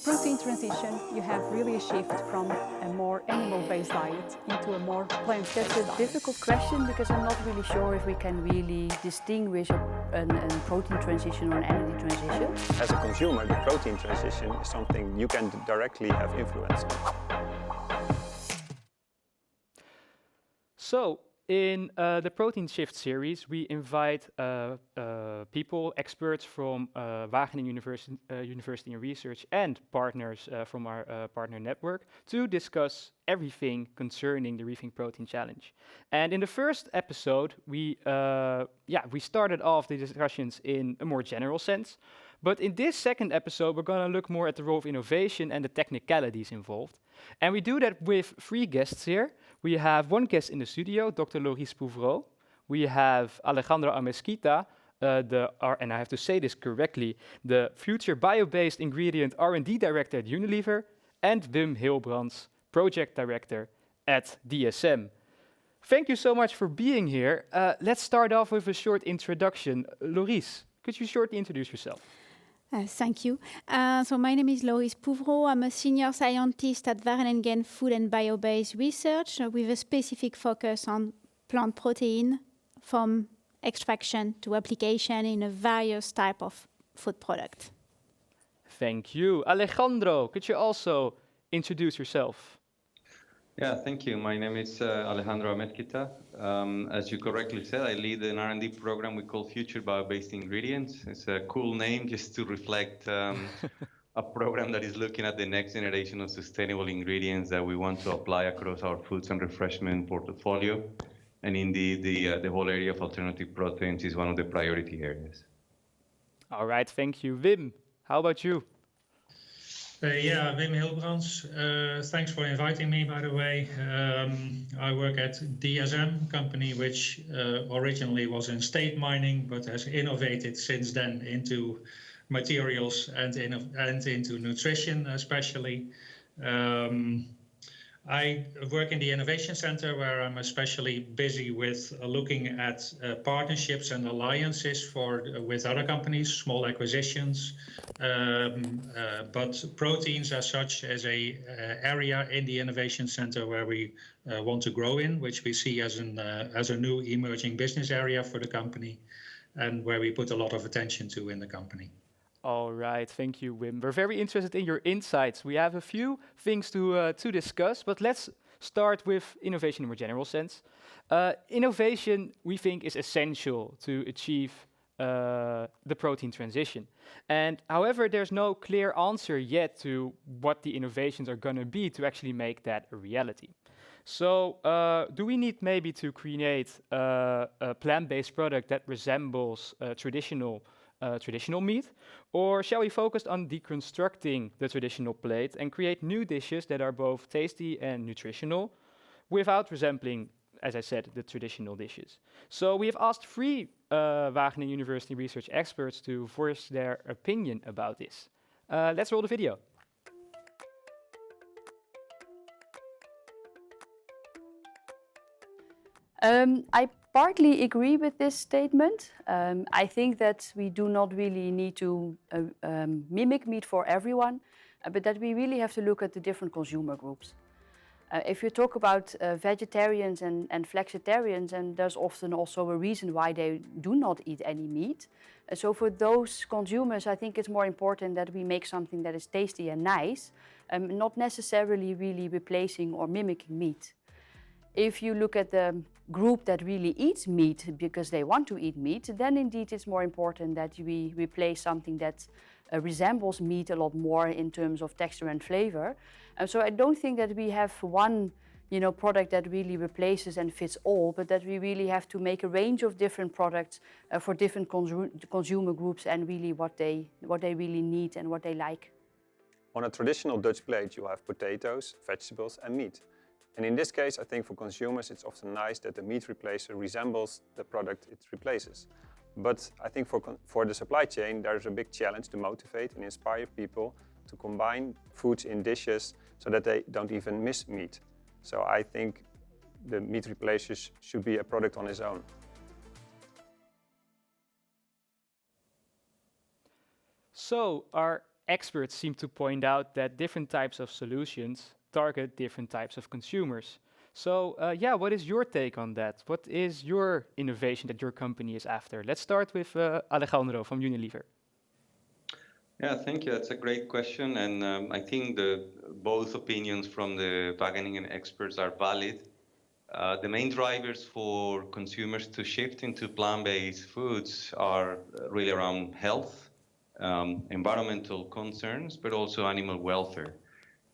protein transition, you have really a shift from a more animal-based diet into a more plant-based That's a difficult question because I'm not really sure if we can really distinguish a protein transition or an energy transition. As a consumer, the protein transition is something you can directly have influence on. So, in the Protein Shift series, we invite people, experts from Wageningen University and Research and partners from our partner network to discuss everything concerning the ReThink Protein Challenge. And in the first episode, we started off the discussions in a more general sense. But in this second episode, we're going to look more at the role of innovation and the technicalities involved. And we do that with 3 guests here. We have one guest in the studio, Dr. Laurice Pouvreau. We have Alejandro Amezquita, and I have to say this correctly, the future bio-based ingredient R&D director at Unilever, and Wim Hilbrands, project director at DSM. Thank you so much for being here. Let's start off with a short introduction. Laurice, could you shortly introduce yourself? Thank you. So my name is Laurice Pouvreau. I'm a senior scientist at Wageningen Food and Bio-Based Research with a specific focus on plant protein from extraction to application in a various type of food product. Thank you. Alejandro, could you also introduce yourself? Yeah, thank you. My name is Alejandro Amezquita. As you correctly said, I lead an R&D program we call Future Bio-Based Ingredients. It's a cool name just to reflect a program that is looking at the next generation of sustainable ingredients that we want to apply across our foods and refreshment portfolio. And indeed, the whole area of alternative proteins is one of the priority areas. All right, thank you. Wim, how about you? Wim Hilbrands. Thanks for inviting me, by the way. I work at DSM, company which originally was in state mining, but has innovated since then into materials and into nutrition, especially. I work in the Innovation Center, where I'm especially busy with looking at partnerships and alliances with other companies, small acquisitions, but proteins as such as a area in the Innovation Center where we want to grow in, which we see as a new emerging business area for the company, and where we put a lot of attention to in the company. All right, thank you, Wim. We're very interested in your insights. We have a few things to discuss, but let's start with innovation in a more general sense. Innovation, we think, is essential to achieve the protein transition. And however, there's no clear answer yet to what the innovations are going to be to actually make that a reality. So do we need maybe to create a plant-based product that resembles traditional meat, or shall we focus on deconstructing the traditional plate and create new dishes that are both tasty and nutritional without resembling, as I said, the traditional dishes? So we have asked 3 Wageningen University research experts to voice their opinion about this. Let's roll the video. I partly agree with this statement. I think that we do not really need to mimic meat for everyone, but that we really have to look at the different consumer groups. If you talk about vegetarians and flexitarians, and there's often also a reason why they do not eat any meat. So for those consumers, I think it's more important that we make something that is tasty and nice, not necessarily really replacing or mimicking meat. If you look at the group that really eats meat because they want to eat meat, then indeed it's more important that we replace something that resembles meat a lot more in terms of texture and flavor. So I don't think that we have one product that really replaces and fits all, but that we really have to make a range of different products for different consumer groups and really what they really need and what they like. On a traditional Dutch plate, you have potatoes, vegetables and meat. And in this case, I think for consumers, it's often nice that the meat replacer resembles the product it replaces. But I think for the supply chain, there's a big challenge to motivate and inspire people to combine foods in dishes so that they don't even miss meat. So I think the meat replacers should be a product on its own. So our experts seem to point out that different types of solutions target different types of consumers. So what is your take on that? What is your innovation that your company is after? Let's start with Alejandro from Unilever. Yeah, thank you. That's a great question. And I think both opinions from the Wageningen experts are valid. The main drivers for consumers to shift into plant-based foods are really around health, environmental concerns, but also animal welfare.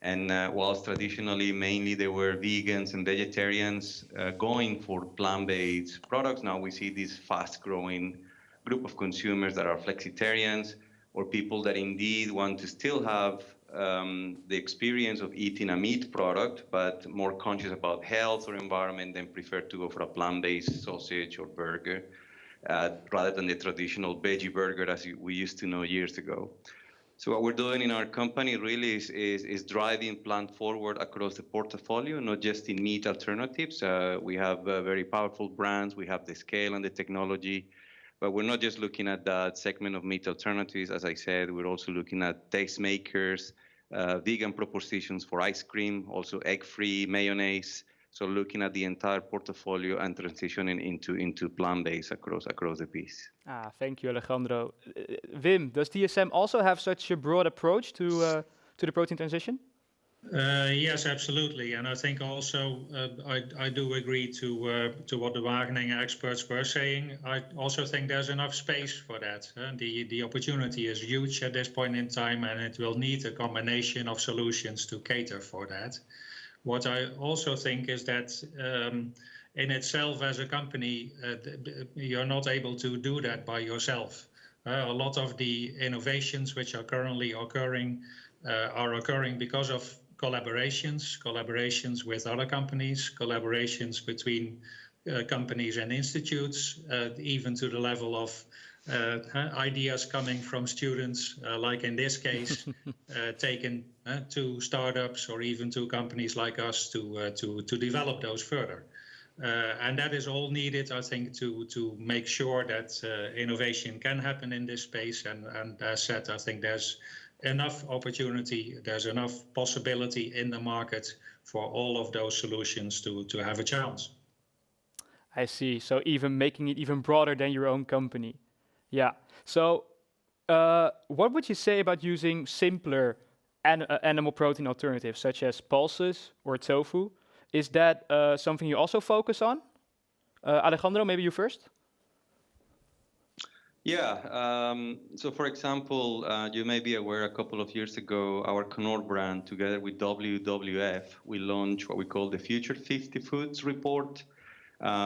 And whilst traditionally mainly they were vegans and vegetarians going for plant-based products, now we see this fast-growing group of consumers that are flexitarians, or people that indeed want to still have the experience of eating a meat product, but more conscious about health or environment and prefer to go for a plant-based sausage or burger rather than the traditional veggie burger as we used to know years ago. So what we're doing in our company really is driving plant forward across the portfolio, not just in meat alternatives. We have very powerful brands, we have the scale and the technology, but we're not just looking at that segment of meat alternatives. As I said, we're also looking at tastemakers, vegan propositions for ice cream, also egg-free mayonnaise. So looking at the entire portfolio and transitioning into plant-based across the piece. Thank you, Alejandro. Wim, does DSM also have such a broad approach to the protein transition? Yes, absolutely, and I think also I do agree to what the Wageningen experts were saying. I also think there's enough space for that. The opportunity is huge at this point in time, and it will need a combination of solutions to cater for that. What I also think is that in itself as a company, you're not able to do that by yourself. A lot of the innovations which are currently occurring are occurring because of collaborations with other companies, collaborations between companies and institutes, even to the level of ideas coming from students, like in this case, taken to startups or even to companies like us to develop those further. And that is all needed, I think, to make sure that innovation can happen in this space. And as said, I think there's enough opportunity, there's enough possibility in the market for all of those solutions to have a chance. I see. So even making it even broader than your own company. Yeah. So what would you say about using simpler animal protein alternatives, such as pulses or tofu? Is that something you also focus on? Alejandro, maybe you first? Yeah, so for example, you may be aware a couple of years ago, our Knorr brand, together with WWF, we launched what we call the Future 50 Foods Report.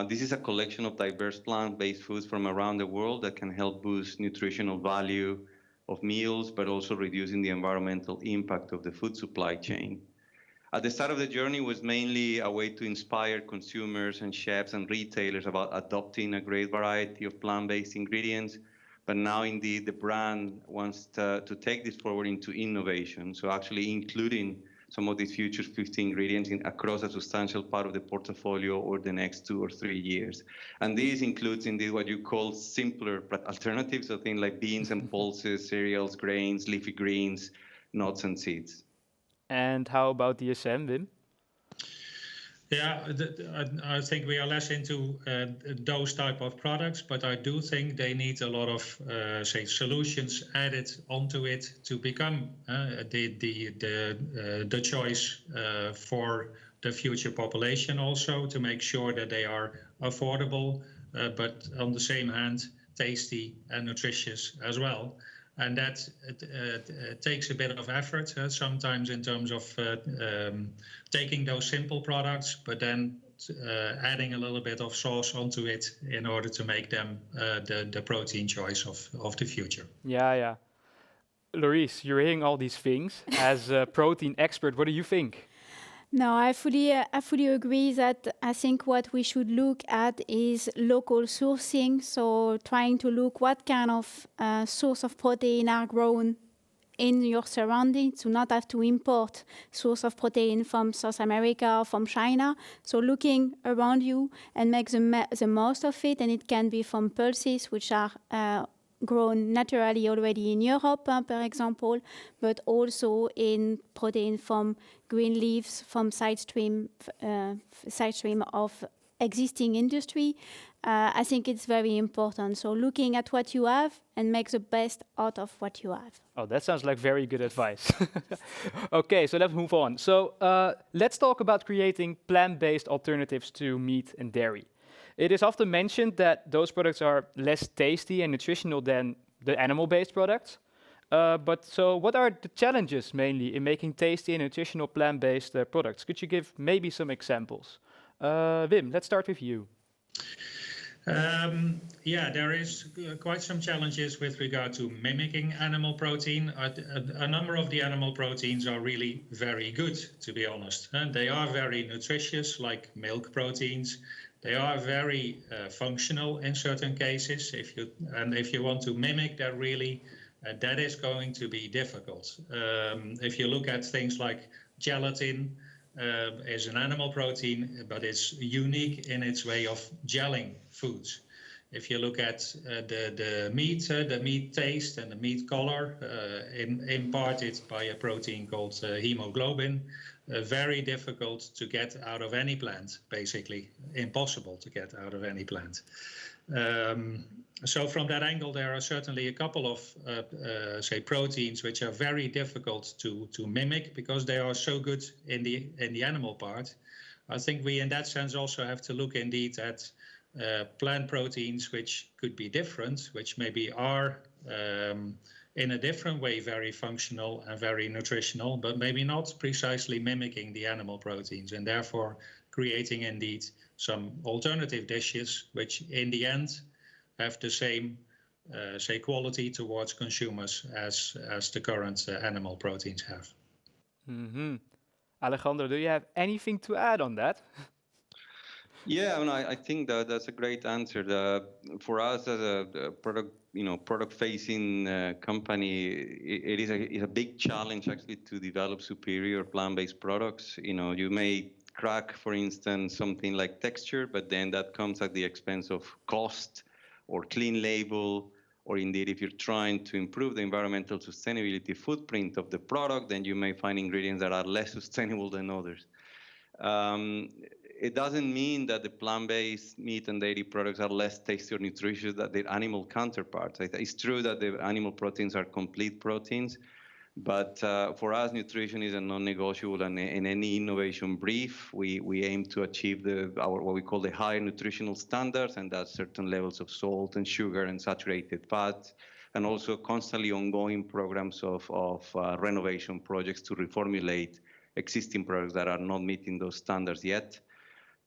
This is a collection of diverse plant-based foods from around the world that can help boost nutritional value of meals, but also reducing the environmental impact of the food supply chain. At the start of the journey was mainly a way to inspire consumers and chefs and retailers about adopting a great variety of plant-based ingredients. But now indeed the brand wants to take this forward into innovation. So actually including some of these future 50 ingredients across a substantial part of the portfolio over the next 2 or 3 years. And this includes indeed what you call simpler alternatives, so things like beans and pulses, cereals, grains, leafy greens, nuts and seeds. And how about DSM, Wim? Yeah, I think we are less into those type of products, but I do think they need a lot of say solutions added onto it to become the choice for the future population, also to make sure that they are affordable, but on the same hand tasty and nutritious as well. And that takes a bit of effort sometimes in terms of taking those simple products, but then adding a little bit of sauce onto it in order to make them the protein choice of the future. Yeah. Laurice, you're hearing all these things. As a protein expert, what do you think? No, I fully agree that I think what we should look at is local sourcing. So trying to look what kind of source of protein are grown in your surroundings, to not have to import source of protein from South America or from China. So looking around you and make the most of it, and it can be from pulses, which are grown naturally already in Europe, per example, but also in protein from green leaves from side stream of existing industry. I think it's very important. So looking at what you have and make the best out of what you have. Oh, that sounds like very good advice. Okay, so let's move on. So let's talk about creating plant-based alternatives to meat and dairy. It is often mentioned that those products are less tasty and nutritional than the animal-based products. But so what are the challenges mainly in making tasty and nutritional plant-based products? Could you give maybe some examples? Wim, let's start with you. Yeah, there is quite some challenges with regard to mimicking animal protein. A number of the animal proteins are really very good, to be honest. And they are very nutritious, like milk proteins. They are very functional in certain cases. If you want to mimic that really, that is going to be difficult. If you look at things like gelatin, is an animal protein, but it's unique in its way of gelling foods. If you look at the meat taste and the meat color, imparted by a protein called hemoglobin, very difficult to get out of any plant, basically impossible to get out of any plant. So from that angle, there are certainly a couple of, say, proteins which are very difficult to mimic because they are so good in the animal part. I think we, in that sense, also have to look indeed at plant proteins which could be different, which maybe are in a different way very functional and very nutritional, but maybe not precisely mimicking the animal proteins, and therefore creating indeed some alternative dishes which in the end have the same say quality towards consumers as the current animal proteins have. Mm-hmm. Alejandro, do you have anything to add on that? Yeah, I mean, I think that's a great answer. For us as a product-facing company, it is a big challenge actually to develop superior plant-based products. You may crack, for instance, something like texture, but then that comes at the expense of cost or clean label, or indeed if you're trying to improve the environmental sustainability footprint of the product, then you may find ingredients that are less sustainable than others. It doesn't mean that the plant-based meat and dairy products are less tasty or nutritious than their animal counterparts. It's true that the animal proteins are complete proteins, but for us, nutrition is a non-negotiable, and in any innovation brief, we aim to achieve what we call the higher nutritional standards, and that's certain levels of salt and sugar and saturated fat, and also constantly ongoing programs of renovation projects to reformulate existing products that are not meeting those standards yet.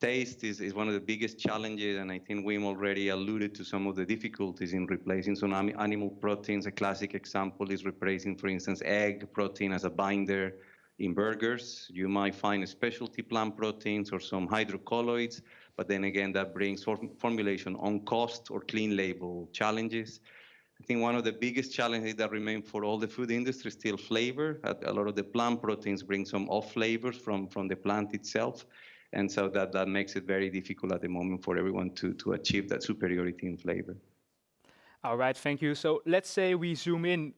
Taste is one of the biggest challenges, and I think Wim already alluded to some of the difficulties in replacing some animal proteins. A classic example is replacing, for instance, egg protein as a binder in burgers. You might find specialty plant proteins or some hydrocolloids, but then again, that brings formulation on cost or clean label challenges. I think one of the biggest challenges that remain for all the food industry is still flavor. A lot of the plant proteins bring some off flavors from the plant itself. And so that makes it very difficult at the moment for everyone to achieve that superiority in flavor. All right, thank you. So let's say we zoom in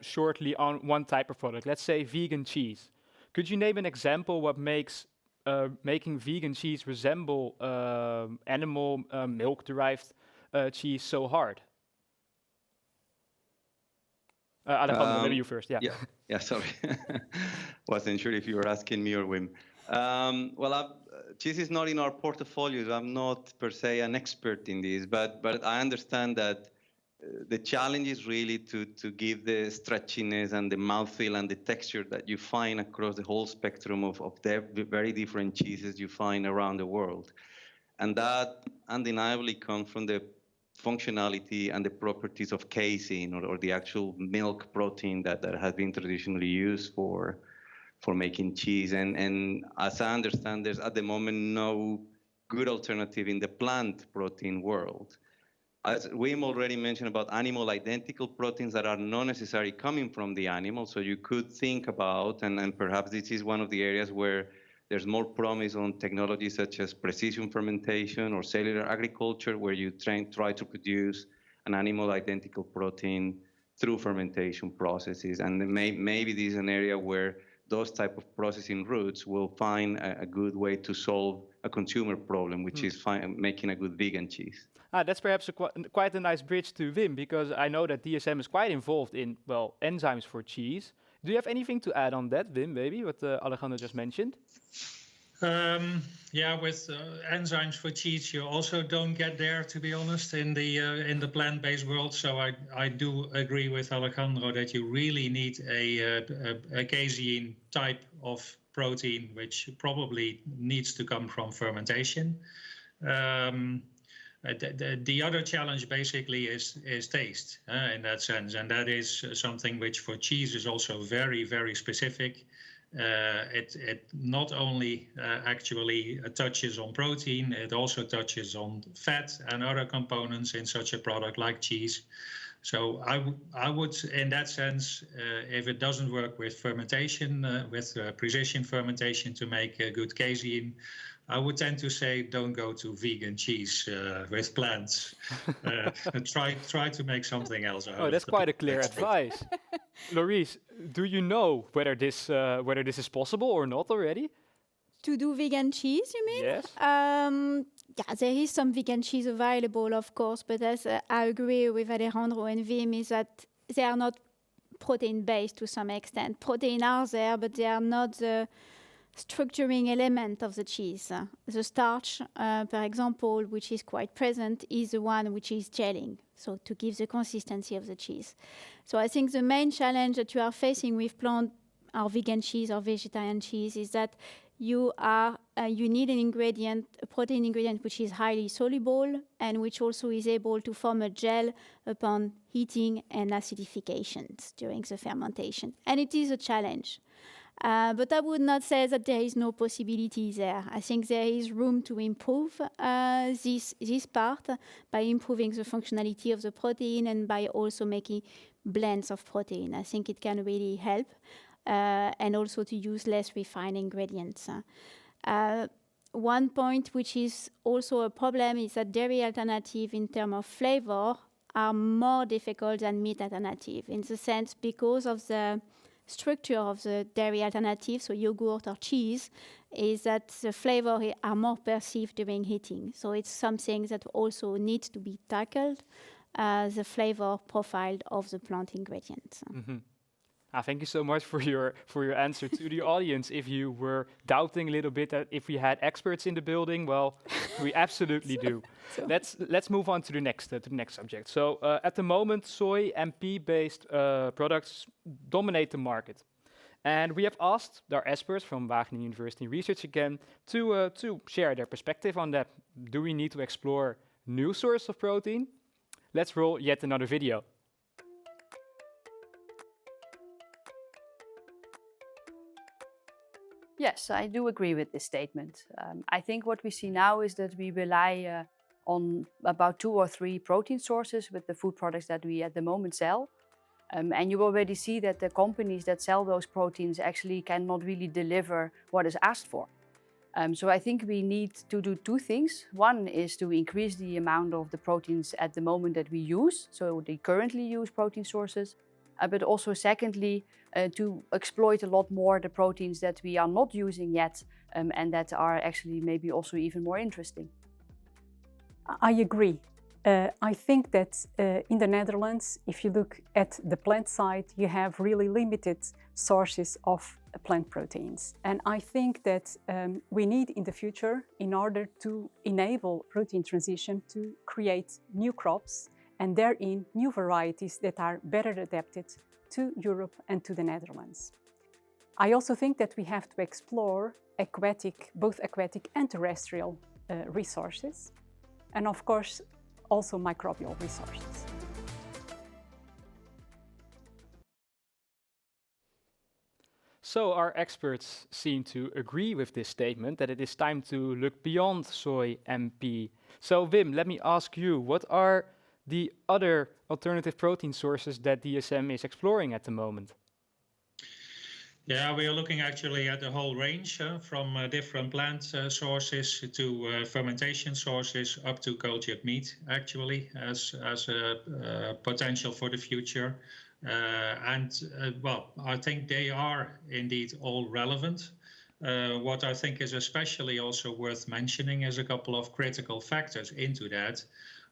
shortly on one type of product. Let's say vegan cheese. Could you name an example what makes making vegan cheese resemble animal milk-derived cheese so hard? Alejandro, maybe you first. Yeah. Sorry, wasn't sure if you were asking me or Wim. Cheese is not in our portfolios. I'm not per se an expert in this, but I understand that the challenge is really to give the stretchiness and the mouthfeel and the texture that you find across the whole spectrum of the very different cheeses you find around the world. And that undeniably comes from the functionality and the properties of casein or the actual milk protein that has been traditionally used for making cheese. And as I understand, there's at the moment no good alternative in the plant protein world. As Wim already mentioned about animal identical proteins that are not necessarily coming from the animal, so you could think about, and perhaps this is one of the areas where there's more promise on technologies such as precision fermentation or cellular agriculture, where you try to produce an animal identical protein through fermentation processes. And maybe this is an area where those type of processing routes will find a good way to solve a consumer problem, which is making a good vegan cheese. That's perhaps quite a nice bridge to Wim, because I know that DSM is quite involved in, well, enzymes for cheese. Do you have anything to add on that, Wim, maybe, what Alejandro just mentioned? Yeah, with enzymes for cheese, you also don't get there, to be honest, in the plant-based world. So I do agree with Alejandro that you really need a casein type of protein, which probably needs to come from fermentation. The other challenge basically is taste in that sense, and that is something which for cheese is also very, very specific. It not only actually touches on protein, it also touches on fat and other components in such a product like cheese. So I would, in that sense, if it doesn't work with fermentation, with precision fermentation to make a good casein, I would tend to say don't go to vegan cheese with plants. Try to make something else out. Oh, that's quite a clear advice. Laurice, do you know whether this is possible or not already? To do vegan cheese, you mean? Yes. Yeah, there is some vegan cheese available, of course, but as I agree with Alejandro and Wim, is that they are not protein-based to some extent. Protein are there, but they are not the structuring element of the cheese. The starch, for example, which is quite present, is the one which is gelling, so to give the consistency of the cheese. So I think the main challenge that you are facing with plant or vegan cheese or vegetarian cheese is that you need an ingredient, a protein ingredient, which is highly soluble and which also is able to form a gel upon heating and acidifications during the fermentation. And it is a challenge. But I would not say that there is no possibility there. I think there is room to improve this part by improving the functionality of the protein and by also making blends of protein. I think it can really help. And also to use less refined ingredients. One point which is also a problem is that dairy alternatives in terms of flavor are more difficult than meat alternative, in the sense because of the structure of the dairy alternative, so yogurt or cheese, is that the flavor are more perceived during heating. So it's something that also needs to be tackled, the flavor profile of the plant ingredients. Mm-hmm. Thank you so much for your answer to the audience. If you were doubting a little bit that if we had experts in the building, well, we absolutely do. Let's move on to the next subject. So at the moment, soy and pea-based products dominate the market, and we have asked our experts from Wageningen University and Research again to share their perspective on that. Do we need to explore new sources of protein? Let's roll yet another video. Yes, I do agree with this statement. I think what we see now is that we rely on about 2 or 3 protein sources with the food products that we at the moment sell. And you already see that the companies that sell those proteins actually cannot really deliver what is asked for. So I think we need to do 2 things. One is to increase the amount of the proteins at the moment that we use, so the currently used protein sources. But also secondly, to exploit a lot more the proteins that we are not using yet and that are actually maybe also even more interesting. I agree. I think that in the Netherlands, if you look at the plant side, you have really limited sources of plant proteins. And I think that we need in the future, in order to enable protein transition, to create new crops and therein new varieties that are better adapted to Europe and to the Netherlands. I also think that we have to explore both aquatic and terrestrial resources, and of course also microbial resources. So our experts seem to agree with this statement that it is time to look beyond soy and pea. So Wim, let me ask you, what are the other alternative protein sources that DSM is exploring at the moment? Yeah, we are looking actually at the whole range from different plant sources to fermentation sources up to cultured meat, actually, as a potential for the future. Well, I think they are indeed all relevant. What I think is especially also worth mentioning is a couple of critical factors into that.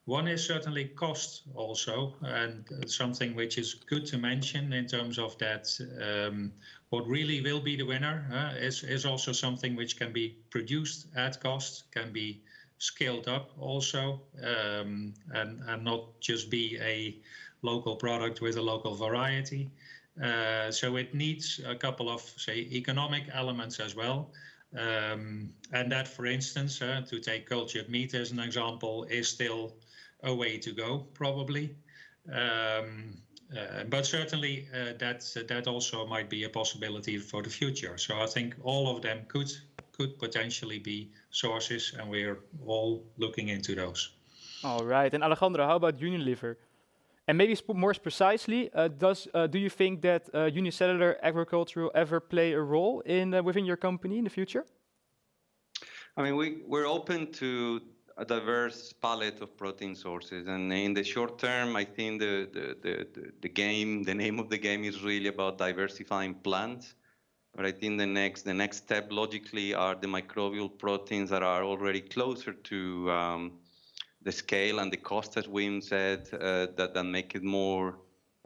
One is certainly cost also, and something which is good to mention in terms of that what really will be the winner is also something which can be produced at cost, can be scaled up also, and not just be a local product with a local variety. So it needs a couple of, say, economic elements as well. And that, for instance, to take cultured meat as an example, is still a way to go, probably. But certainly that also might be a possibility for the future. So I think all of them could potentially be sources, and we're all looking into those. All right. And Alejandro, how about Unilever? And maybe more precisely, do you think that unicellular agriculture will ever play a role in within your company in the future? I mean, we're open to a diverse palette of protein sources, and in the short term, I think the name of the game is really about diversifying plants. But I think the next step logically are the microbial proteins that are already closer to the scale and the cost, as Wim said, that make it more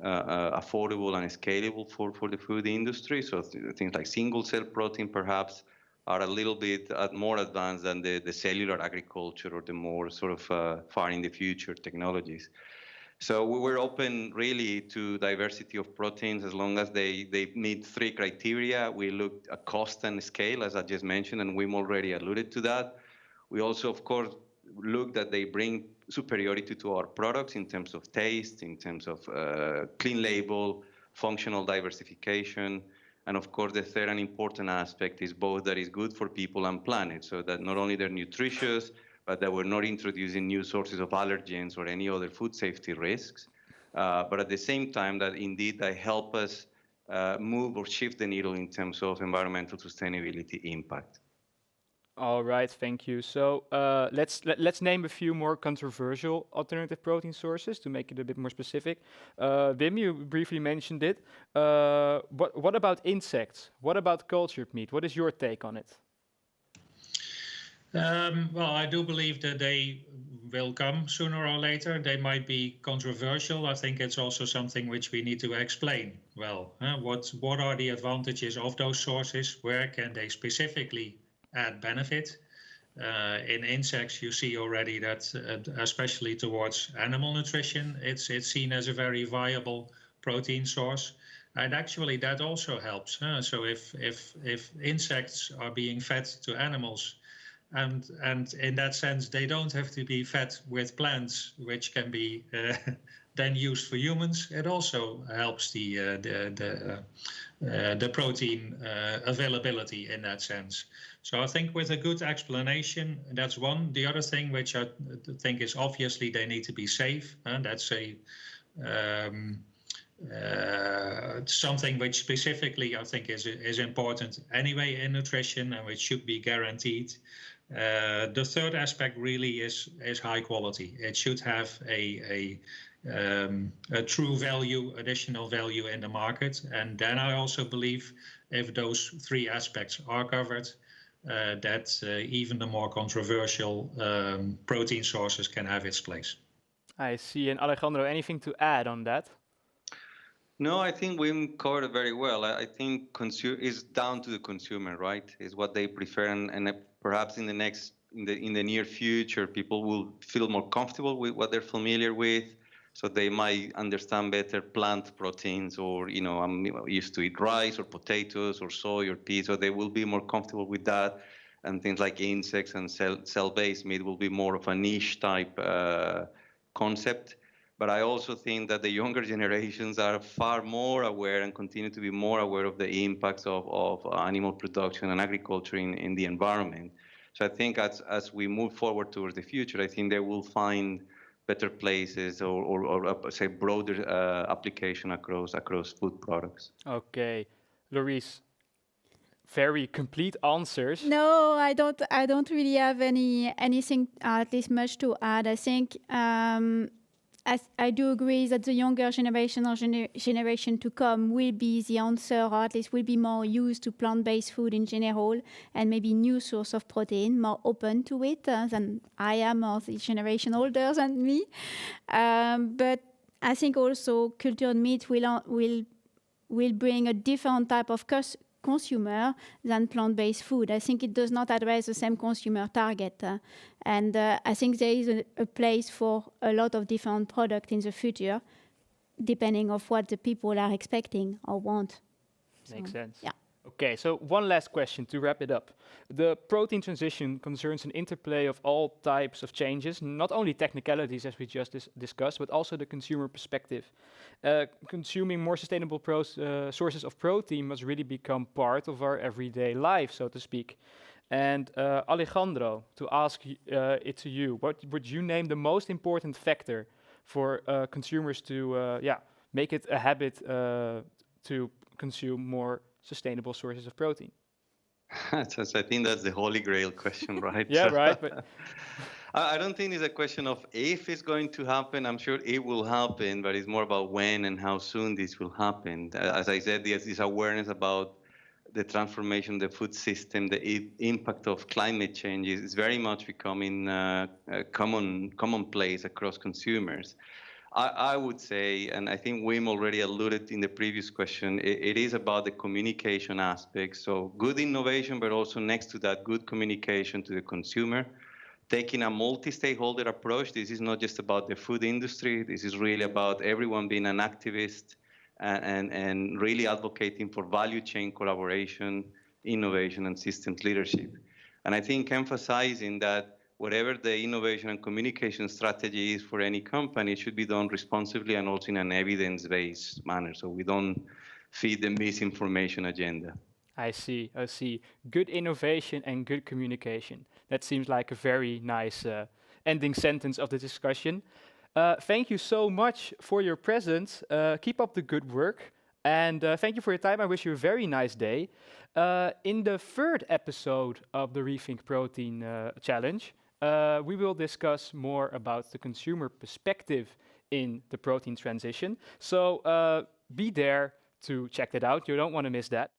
affordable and scalable for the food industry. So things like single cell protein perhaps are a little bit more advanced than the cellular agriculture or the more sort of far in the future technologies. So we're open really to diversity of proteins as long as they meet three criteria. We looked at cost and scale, as I just mentioned, and Wim already alluded to that. We also, of course, look that they bring superiority to our products in terms of taste, in terms of clean label, functional diversification. And of course, the third and important aspect is both that is good for people and planet, so that not only they're nutritious, but that we're not introducing new sources of allergens or any other food safety risks. But at the same time, that indeed they help us move or shift the needle in terms of environmental sustainability impact. All right, thank you. So let's name a few more controversial alternative protein sources to make it a bit more specific. Wim, you briefly mentioned it. What about insects? What about cultured meat? What is your take on it? Well, I do believe that they will come sooner or later. They might be controversial. I think it's also something which we need to explain. Well, what are the advantages of those sources? Where can they specifically add benefit? In insects, you see already that, especially towards animal nutrition, it's seen as a very viable protein source. And actually, that also helps. So if insects are being fed to animals, and in that sense, they don't have to be fed with plants, which can be then used for humans. It also helps the protein availability in that sense. So I think with a good explanation, that's one. The other thing, which I think is obviously they need to be safe, and that's something which specifically I think is important anyway in nutrition and which should be guaranteed. The third aspect really is high quality. It should have a true value, additional value in the market. And then I also believe if those three aspects are covered, that even the more controversial protein sources can have its place. I see. And Alejandro, anything to add on that? No, I think Wim covered it very well. I think it's down to the consumer, right? Is what they prefer, and perhaps in the near future, people will feel more comfortable with what they're familiar with, so they might understand better plant proteins, or I'm used to eat rice or potatoes or soy or peas, so they will be more comfortable with that. And things like insects and cell-based meat will be more of a niche type concept. But I also think that the younger generations are far more aware and continue to be more aware of the impacts of animal production and agriculture in the environment. So I think as we move forward towards the future, I think they will find better places or say broader application across food products. Okay. Laurice, very complete answers. No, I don't really have anything at least much to add. I think I do agree that the younger generation or generation to come will be the answer, or at least will be more used to plant-based food in general, and maybe new source of protein, more open to it than I am, or the generation older than me. But I think also cultured meat will bring a different type of consumer than plant-based food. I think it does not address the same consumer target. And I think there is a place for a lot of different products in the future, depending on what the people are expecting or want. Makes sense. Yeah. Okay, so one last question to wrap it up. The protein transition concerns an interplay of all types of changes, not only technicalities as we just discussed, but also the consumer perspective. Consuming more sustainable sources of protein must really become part of our everyday life, so to speak. And Alejandro, to ask it to you, what would you name the most important factor for consumers to make it a habit to consume more sustainable sources of protein? I think that's the holy grail question, right? Yeah, right. But I don't think it's a question of if it's going to happen. I'm sure it will happen, but it's more about when and how soon this will happen. As I said, there's this awareness about the transformation of the food system, the impact of climate change is very much becoming commonplace across consumers. I would say, and I think Wim already alluded in the previous question, it is about the communication aspect. So good innovation, but also next to that, good communication to the consumer. Taking a multi-stakeholder approach. This is not just about the food industry. This is really about everyone being an activist and really advocating for value chain collaboration, innovation, and systems leadership. And I think emphasizing that whatever the innovation and communication strategy is for any company, it should be done responsibly and also in an evidence-based manner, so we don't feed the misinformation agenda. I see. Good innovation and good communication. That seems like a very nice ending sentence of the discussion. Thank you so much for your presence. Keep up the good work. And thank you for your time. I wish you a very nice day. In the third episode of the ReThink Protein Challenge, we will discuss more about the consumer perspective in the protein transition. So be there to check it out. You don't want to miss that.